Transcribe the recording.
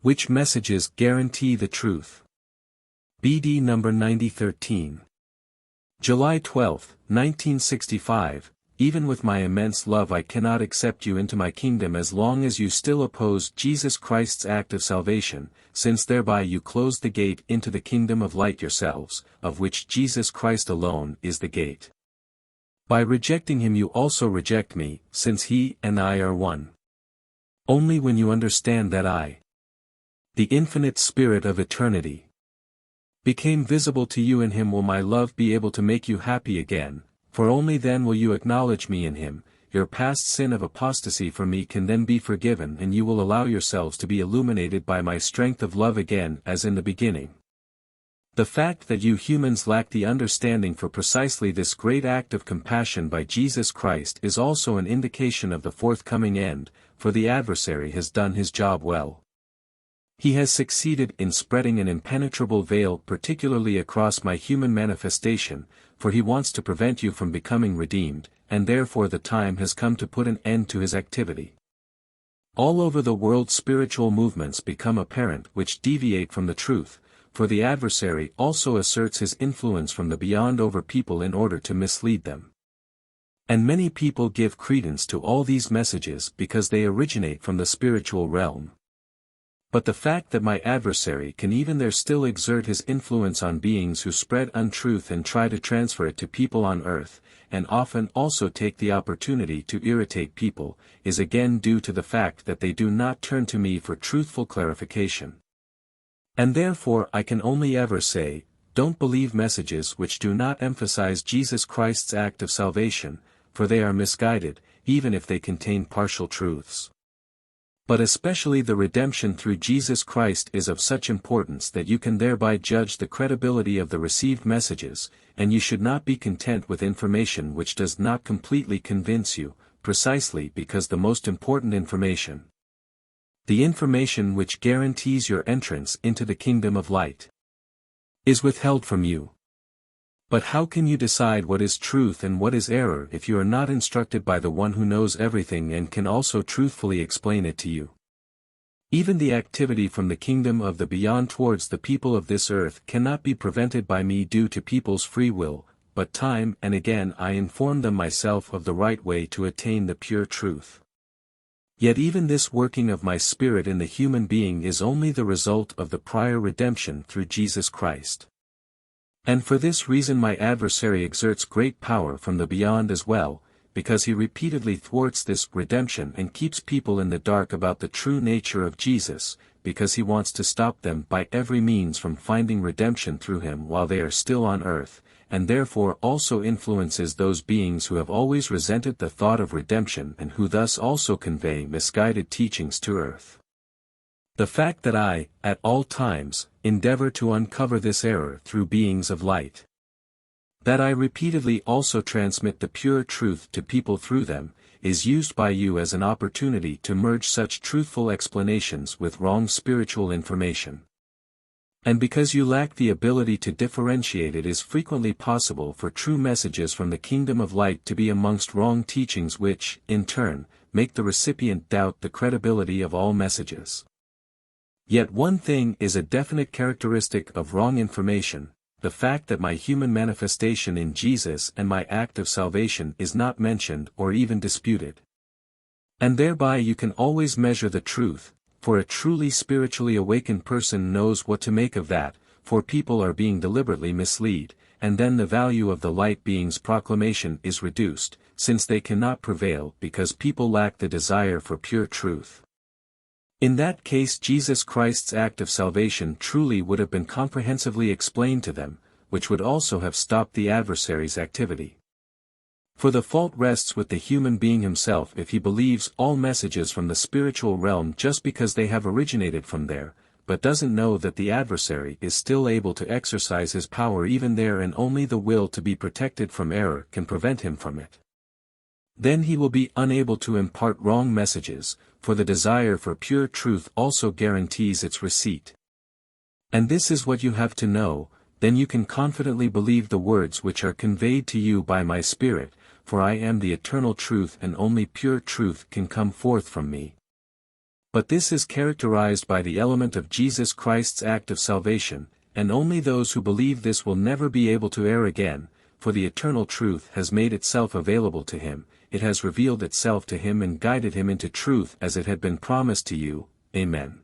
Which messages guarantee the truth? BD number 9013. July 12, 1965. Even with my immense love I cannot accept you into my kingdom as long as you still oppose Jesus Christ's act of salvation, since thereby you close the gate into the kingdom of light yourselves, of which Jesus Christ alone is the gate. By rejecting him you also reject me, since he and I are one. Only when you understand that I, the infinite Spirit of eternity, became visible to you in him will my love be able to make you happy again, for only then will you acknowledge me in him. Your past sin of apostasy for me can then be forgiven and you will allow yourselves to be illuminated by my strength of love again as in the beginning. The fact that you humans lack the understanding for precisely this great act of compassion by Jesus Christ is also an indication of the forthcoming end, for the adversary has done his job well. He has succeeded in spreading an impenetrable veil particularly across my human manifestation, for he wants to prevent you from becoming redeemed, and therefore the time has come to put an end to his activity. All over the world spiritual movements become apparent which deviate from the truth, for the adversary also asserts his influence from the beyond over people in order to mislead them. And many people give credence to all these messages because they originate from the spiritual realm. But the fact that my adversary can even there still exert his influence on beings who spread untruth and try to transfer it to people on earth, and often also take the opportunity to irritate people, is again due to the fact that they do not turn to me for truthful clarification. And therefore I can only ever say, don't believe messages which do not emphasize Jesus Christ's act of salvation, for they are misguided, even if they contain partial truths. But especially the redemption through Jesus Christ is of such importance that you can thereby judge the credibility of the received messages, and you should not be content with information which does not completely convince you, precisely because the most important information, the information which guarantees your entrance into the kingdom of light, is withheld from you. But how can you decide what is truth and what is error if you are not instructed by the one who knows everything and can also truthfully explain it to you? Even the activity from the kingdom of the beyond towards the people of this earth cannot be prevented by me due to people's free will, but time and again I inform them myself of the right way to attain the pure truth. Yet even this working of my spirit in the human being is only the result of the prior redemption through Jesus Christ. And for this reason my adversary exerts great power from the beyond as well, because he repeatedly thwarts this redemption and keeps people in the dark about the true nature of Jesus, because he wants to stop them by every means from finding redemption through him while they are still on earth, and therefore also influences those beings who have always resented the thought of redemption and who thus also convey misguided teachings to earth. The fact that I, at all times, endeavor to uncover this error through beings of light, that I repeatedly also transmit the pure truth to people through them, is used by you as an opportunity to merge such truthful explanations with wrong spiritual information. And because you lack the ability to differentiate, it is frequently possible for true messages from the kingdom of light to be amongst wrong teachings which, in turn, make the recipient doubt the credibility of all messages. Yet one thing is a definite characteristic of wrong information, the fact that my human manifestation in Jesus and my act of salvation is not mentioned or even disputed. And thereby you can always measure the truth, for a truly spiritually awakened person knows what to make of that, for people are being deliberately misled, and then the value of the light being's proclamation is reduced, since they cannot prevail because people lack the desire for pure truth. In that case Jesus Christ's act of salvation truly would have been comprehensively explained to them, which would also have stopped the adversary's activity. For the fault rests with the human being himself if he believes all messages from the spiritual realm just because they have originated from there, but doesn't know that the adversary is still able to exercise his power even there and only the will to be protected from error can prevent him from it. Then he will be unable to impart wrong messages, for the desire for pure truth also guarantees its receipt. And this is what you have to know, then you can confidently believe the words which are conveyed to you by my Spirit, for I am the eternal truth and only pure truth can come forth from me. But this is characterized by the element of Jesus Christ's act of salvation, and only those who believe this will never be able to err again, for the eternal truth has made itself available to him, it has revealed itself to him and guided him into truth as it had been promised to you. Amen.